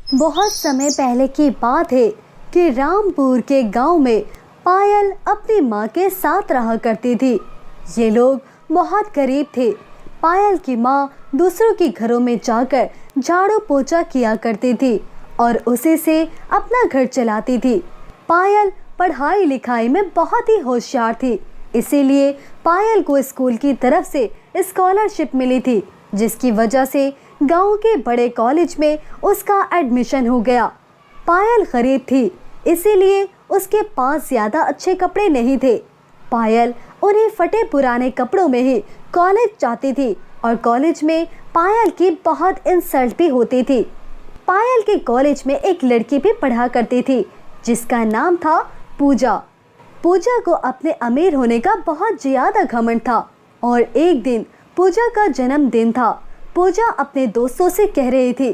बहुत समय पहले की बात है कि रामपुर के गांव में पायल अपनी माँ के साथ रहा करती थी। ये लोग बहुत गरीब थे। पायल की माँ दूसरों के घरों में जाकर झाड़ू पोछा किया करती थी और उसी से अपना घर चलाती थी। पायल पढ़ाई लिखाई में बहुत ही होशियार थी, इसीलिए पायल को स्कूल की तरफ से स्कॉलरशिप मिली थी, जिसकी वजह से गांव के बड़े कॉलेज में उसका एडमिशन हो गया। पायल गरीब थी, इसीलिए उसके पास ज़्यादा अच्छे कपड़े नहीं थे। पायल उन्हें फटे पुराने कपड़ों में ही कॉलेज जाती थी और कॉलेज में पायल की बहुत इंसल्ट भी होती थी। पायल के कॉलेज में एक लड़की भी पढ़ा करती थी जिसका नाम था पूजा। पूजा को अपने अमीर होने का बहुत ज़्यादा घमंड था और एक दिन पूजा का जन्मदिन था। पूजा अपने दोस्तों से कह रही थी,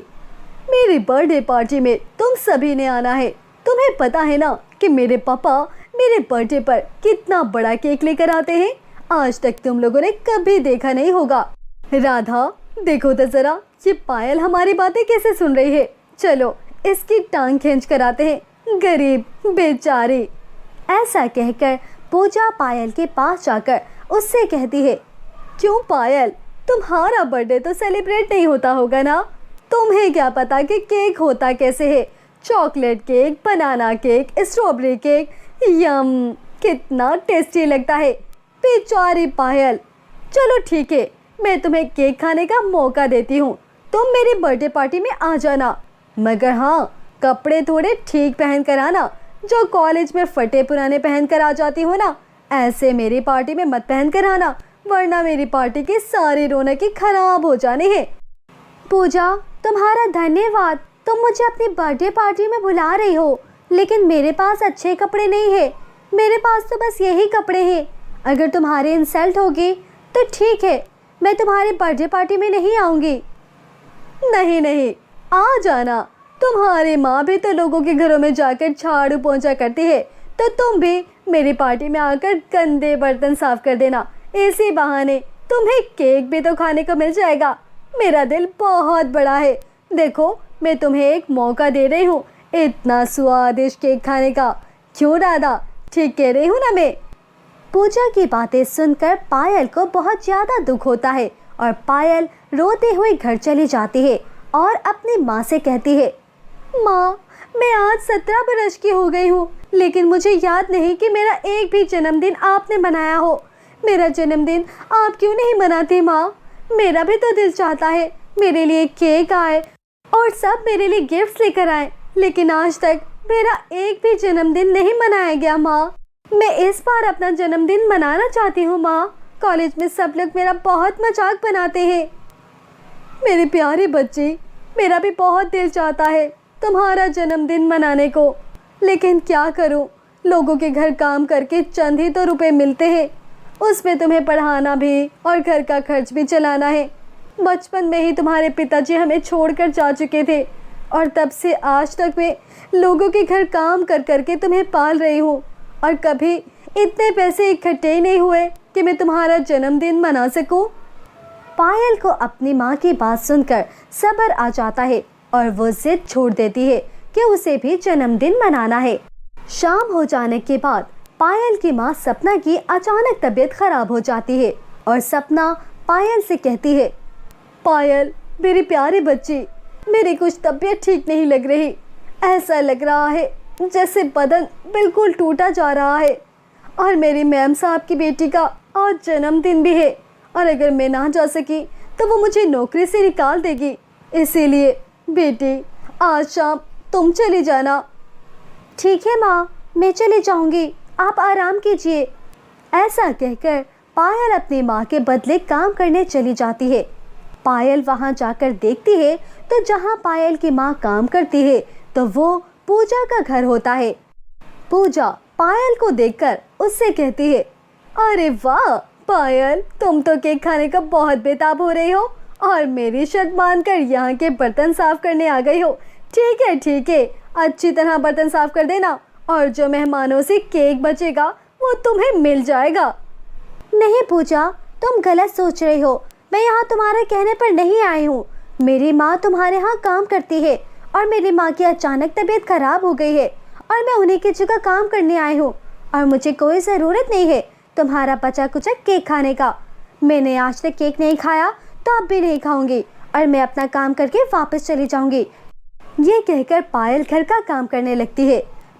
मेरी बर्थडे पार्टी में तुम सभी ने आना है। तुम्हें पता है ना कि मेरे पापा मेरे बर्थडे पर कितना बड़ा केक लेकर आते हैं। आज तक तुम लोगों ने कभी देखा नहीं होगा। राधा, देखो तो जरा, ये पायल हमारी बातें कैसे सुन रही है। चलो इसकी टांग खींच कर आते हैं, गरीब बेचारी। ऐसा कहकर पूजा पायल के पास जाकर उससे कहती है, क्यों पायल, तुम्हारा बर्थडे तो सेलिब्रेट नहीं होता होगा ना। तुम्हें क्या पता कि केक होता कैसे है। चॉकलेट केक, बनाना केक, स्ट्रॉबेरी केक, यम, कितना टेस्टी लगता है। बेचारी पायल। चलो ठीक है, मैं तुम्हें केक खाने का मौका देती हूँ। तुम मेरी बर्थडे पार्टी में आ जाना, मगर हाँ, कपड़े थोड़े ठीक पहन कर आना। जो कॉलेज में फटे पुराने पहन कर आ जाती हो ना, ऐसे मेरी पार्टी में मत पहन कर आना, वरना मेरी पार्टी की सारी रौनक ही खराब हो जानी है। पूजा, तुम्हारा धन्यवाद। तुम मुझे अपनी बर्थडे पार्टी में बुला रही हो, लेकिन मेरे पास अच्छे कपड़े नहीं है। मेरे पास तो बस यही कपड़े हैं। अगर तुम्हारी इंसल्ट होगी तो ठीक है, मैं तुम्हारी बर्थडे पार्टी में नहीं आऊँगी। नहीं नहीं, आ जाना। तुम्हारी माँ भी तो लोगों के घरों में जाकर झाड़ू पोंछा करती है, तो तुम भी मेरी पार्टी में आकर गंदे बर्तन साफ कर देना। इसी बहाने तुम्हें केक भी तो खाने को मिल जाएगा। मेरा दिल बहुत बड़ा है। देखो, मैं तुम्हें एक मौका दे रही हूँ इतना स्वादिष्ट केक खाने का। क्यों राधा, ठीक कह रही हूँ ना मैं। पूजा की बातें सुनकर पायल को बहुत ज़्यादा दुख होता है और पायल रोते हुए घर चली जाती है और अपनी माँ से कहती है, माँ, मैं आज 17 बरस की हो गई हूँ, लेकिन मुझे याद नहीं कि मेरा एक भी जन्मदिन आपने मनाया हो। मेरा जन्मदिन आप क्यों नहीं मनाती माँ? मेरा भी तो दिल चाहता है मेरे लिए केक आए और सब मेरे लिए गिफ्ट्स लेकर आए, लेकिन आज तक मेरा एक भी जन्मदिन नहीं मनाया गया माँ। मैं इस बार अपना जन्मदिन मनाना चाहती हूँ माँ। कॉलेज में सब लोग मेरा बहुत मजाक बनाते हैं। मेरी प्यारी बच्ची, मेरा भी बहुत दिल चाहता है तुम्हारा जन्मदिन मनाने को, लेकिन क्या करूँ, लोगों के घर काम करके चंद ही तो रुपए मिलते हैं। उसमें तुम्हें पढ़ाना भी और घर का खर्च भी चलाना है। बचपन में ही तुम्हारे पिताजी हमें छोड़कर जा चुके थे और तब से आज तक मैं लोगों के घर काम कर करके तुम्हें पाल रही हूँ, और कभी इतने पैसे इकट्ठे ही नहीं हुए कि मैं तुम्हारा जन्मदिन मना सकूँ। पायल को अपनी माँ की बात सुनकर सब्र आ जाता है और वो जिद छोड़ देती है कि उसे भी जन्मदिन मनाना है। शाम हो जाने के बाद पायल की माँ सपना की अचानक तबीयत खराब हो जाती है और सपना पायल से कहती है, पायल, मेरी प्यारी बच्ची, मेरी कुछ तबीयत ठीक नहीं लग रही। ऐसा लग रहा है जैसे बदन बिल्कुल टूटा जा रहा है, और मेरी मैम साहब की बेटी का आज जन्मदिन भी है, और अगर मैं ना जा सकी तो वो मुझे नौकरी से निकाल देगी। इसीलिए बेटी, आज शाम तुम चली जाना। ठीक है माँ, मैं चली जाऊँगी, आप आराम कीजिए। ऐसा कहकर पायल अपनी माँ के बदले काम करने चली जाती है। पायल वहाँ जाकर देखती है तो जहाँ पायल की माँ काम करती है तो वो पूजा का घर होता है। पूजा पायल को देखकर उससे कहती है, अरे वाह पायल, तुम तो केक खाने का बहुत बेताब हो रही हो और मेरी शर्त मानकर यहाँ के बर्तन साफ करने आ गई हो। ठीक है, अच्छी तरह बर्तन साफ कर देना, और जो मेहमानों से केक बचेगा वो तुम्हें मिल जाएगा। नहीं पूजा, तुम गलत सोच रही हो। मैं यहाँ तुम्हारे कहने पर नहीं आई हूँ। मेरी माँ तुम्हारे यहाँ काम करती है और मेरी माँ की अचानक तबीयत खराब हो गई है और मैं उन्हीं की जगह काम करने आई हूँ और मुझे कोई ज़रूरत नहीं है तुम्हारा बचा कुचा केक खाने का। मैंने आज तक केक नहीं खाया तो अब भी नहीं खाऊंगी और मैं अपना काम करके वापस चली जाऊंगी। ये कहकर पायल घर का काम करने लगती है।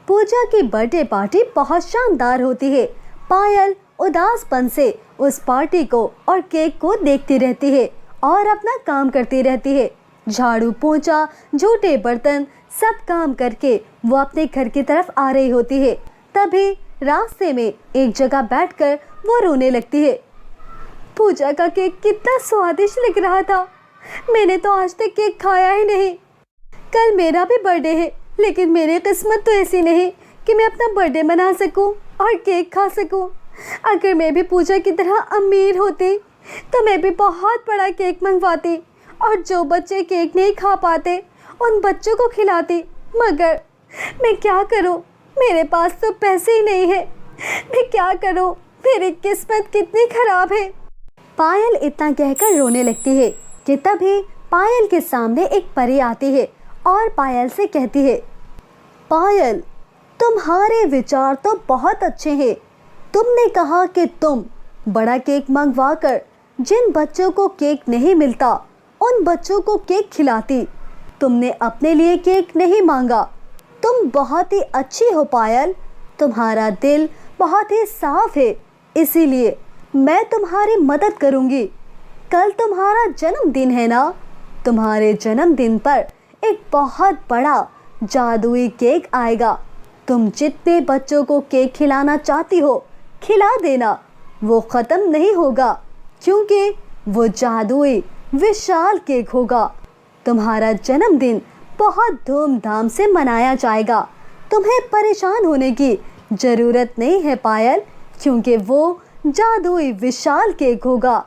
पूजा की बर्थडे पार्टी बहुत शानदार होती है। पायल उदासपन से उस पार्टी को और केक को देखती रहती है और अपना काम करती रहती है। झाड़ू पोंछा झूठे बर्तन सब काम करके वो अपने घर की तरफ आ रही होती है। तभी रास्ते में एक जगह बैठकर वो रोने लगती है। पूजा का केक कितना स्वादिष्ट लग रहा था। मैंने तो आज तक केक खाया ही नहीं। कल मेरा भी बर्थडे है लेकिन मेरी किस्मत तो ऐसी नहीं कि मैं अपना बर्थडे मना सकूं और केक खा सकूं। अगर मैं भी पूजा की तरह अमीर होती तो मैं भी बहुत बड़ा केक मंगवाती और जो बच्चे केक नहीं खा पाते उन बच्चों को खिलाती। मगर मैं क्या करूं, मेरे पास तो पैसे ही नहीं है। मैं क्या करूं, मेरी किस्मत कितनी खराब है। पायल इतना कहकर रोने लगती है कि तभी पायल के सामने एक परी आती है और पायल से कहती है, पायल तुम्हारे विचार तो बहुत अच्छे हैं। तुमने कहा कि तुम बड़ा केक मंगवाकर जिन बच्चों को केक नहीं मिलता उन बच्चों को केक खिलाती। तुमने अपने लिए केक नहीं मांगा। तुम बहुत ही अच्छी हो पायल, तुम्हारा दिल बहुत ही साफ है, इसीलिए मैं तुम्हारी मदद करूंगी। कल तुम्हारा जन्मदिन है ना, तुम्हारे जन्मदिन पर एक बहुत बड़ा जादुई केक आएगा। तुम जितने बच्चों को केक खिलाना चाहती हो खिला देना, वो ख़त्म नहीं होगा क्योंकि वो जादुई विशाल केक होगा। तुम्हारा जन्मदिन बहुत धूमधाम से मनाया जाएगा। तुम्हें परेशान होने की ज़रूरत नहीं है पायल, क्योंकि वो जादुई विशाल केक होगा।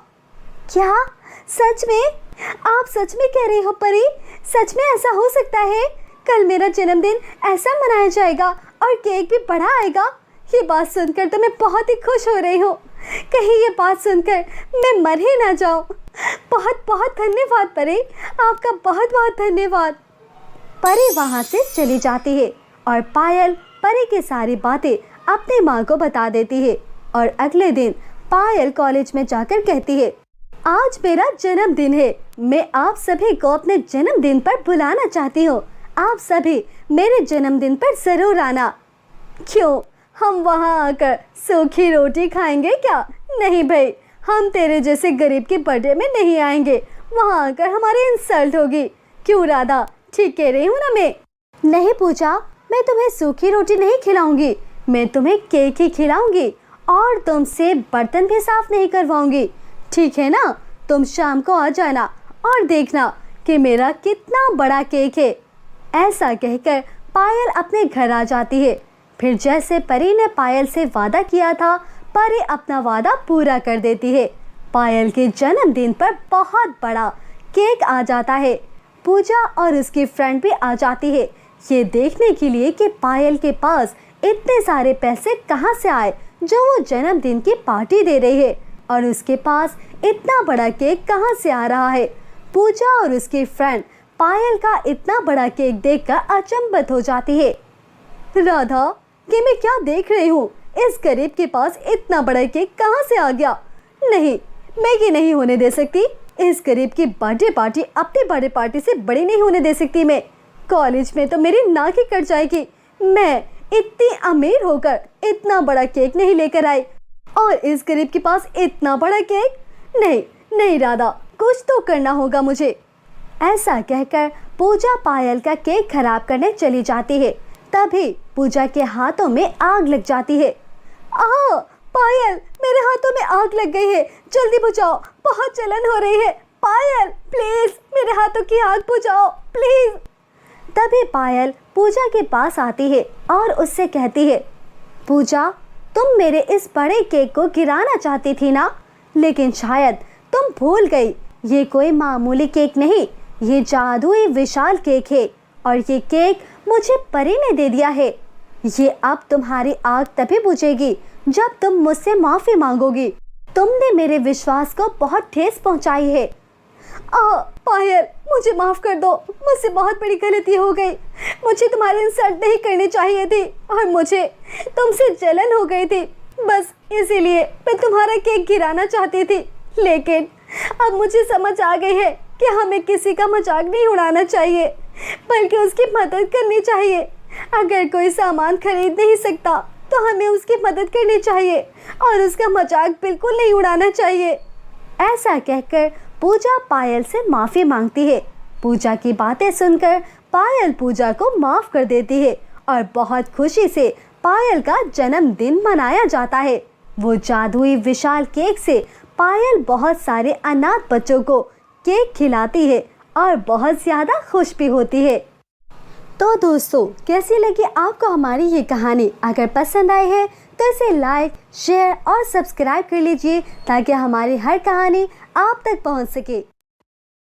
क्या सच में? आप सच में कह रही हो परी? सच में ऐसा हो सकता है? कल मेरा जन्मदिन ऐसा मनाया जाएगा और केक भी बड़ा आएगा? ये बात सुनकर तो मैं बहुत ही खुश हो रही हूँ। कहीं ये बात सुनकर मैं मर ही ना जाऊँ। बहुत बहुत धन्यवाद परी, आपका बहुत बहुत धन्यवाद। परी वहाँ से चली जाती है और पायल परी की सारी बातें अपनी माँ को बता देती है। और अगले दिन पायल कॉलेज में जाकर कहती है, आज मेरा जन्मदिन है। मैं आप सभी को अपने जन्मदिन पर बुलाना चाहती हूँ। आप सभी मेरे जन्मदिन पर ज़रूर आना। क्यों, हम वहाँ आकर सूखी रोटी खाएंगे क्या? नहीं भाई, हम तेरे जैसे गरीब के बर्थडे में नहीं आएंगे। वहाँ आकर हमारी इंसल्ट होगी। क्यों राधा, ठीक कह रही हूँ ना मैं? नहीं पूजा, मैं तुम्हें सूखी रोटी नहीं खिलाऊंगी, मैं तुम्हें केक ही खिलाऊंगी और तुमसे बर्तन भी साफ नहीं करवाऊंगी। ठीक है ना? तुम शाम को आ जाना और देखना कि मेरा कितना बड़ा केक है। ऐसा कहकर पायल अपने घर आ जाती है। फिर जैसे परी ने पायल से वादा किया था, परी अपना वादा पूरा कर देती है। पायल के जन्मदिन पर बहुत बड़ा केक आ जाता है। पूजा और उसकी फ्रेंड भी आ जाती है ये देखने के लिए कि पायल के पास इतने सारे पैसे कहाँ से आए जो वो जन्मदिन की पार्टी दे रही है और उसके पास इतना बड़ा केक कहाँ से आ रहा है। पूजा और उसकी फ्रेंड पायल का इतना बड़ा केक देखकर अचंभित हो जाती है। राधा, कि मैं क्या देख रही हूँ? इस गरीब के पास इतना बड़ा केक कहाँ से आ गया? नहीं, मैं ये नहीं होने दे सकती। इस गरीब की बर्थडे पार्टी अपनी बर्थडे पार्टी से बड़ी नहीं होने दे सकती मैं। कॉलेज में तो मेरी नाक ही कट जाएगी। मैं इतनी अमीर होकर इतना बड़ा केक नहीं लेकर आई और इस गरीब के पास इतना बड़ा केक। नहीं नहीं राधा, कुछ तो करना होगा मुझे। ऐसा कहकर पूजा पायल का केक खराब करने चली जाती है। तभी पूजा के हाथों में आग लग जाती है। पायल, मेरे हाथों में आग लग गई है, जल्दी बुझाओ, बहुत जलन हो रही है। पायल प्लीज मेरे हाथों की आग बुझाओ प्लीज। तभी पायल पूजा के पास आती है और उससे कहती है, पूजा, तुम मेरे इस बड़े केक को गिराना चाहती थी ना, लेकिन शायद तुम भूल गई ये कोई मामूली केक नहीं, ये जादुई विशाल केक है और ये केक मुझे परी ने दे दिया है। ये अब तुम्हारी आग तभी बुझेगी जब तुम मुझसे माफ़ी मांगोगी। तुमने मेरे विश्वास को बहुत ठेस पहुंचाई है। पायल, मुझे माफ़ कर दो, मुझसे बहुत बड़ी गलती हो गई। मुझे तुम्हारी इंसल्ट नहीं करनी चाहिए थी और मुझे तुमसे जलन हो गई थी, बस इसीलिए मैं तुम्हारा केक गिराना चाहती थी। लेकिन अब मुझे समझ आ गई है कि हमें किसी का मजाक नहीं उड़ाना चाहिए, बल्कि उसकी मदद करनी चाहिए। अगर कोई सामान खरीद नहीं सकता तो हमें उसकी मदद करनी चाहिए और उसका मजाक बिल्कुल नहीं उड़ाना चाहिए। ऐसा कहकर पूजा पायल से माफ़ी मांगती है। पूजा की बातें सुनकर पायल पूजा को माफ़ कर देती है और बहुत खुशी से पायल का जन्मदिन मनाया जाता है। वो जादुई विशाल केक से पायल बहुत सारे अनाथ बच्चों को केक खिलाती है और बहुत ज़्यादा खुश भी होती है। तो दोस्तों, कैसी लगी आपको हमारी ये कहानी? अगर पसंद आई है तो इसे लाइक, शेयर और सब्सक्राइब कर लीजिए ताकि हमारी हर कहानी आप तक पहुंच सके।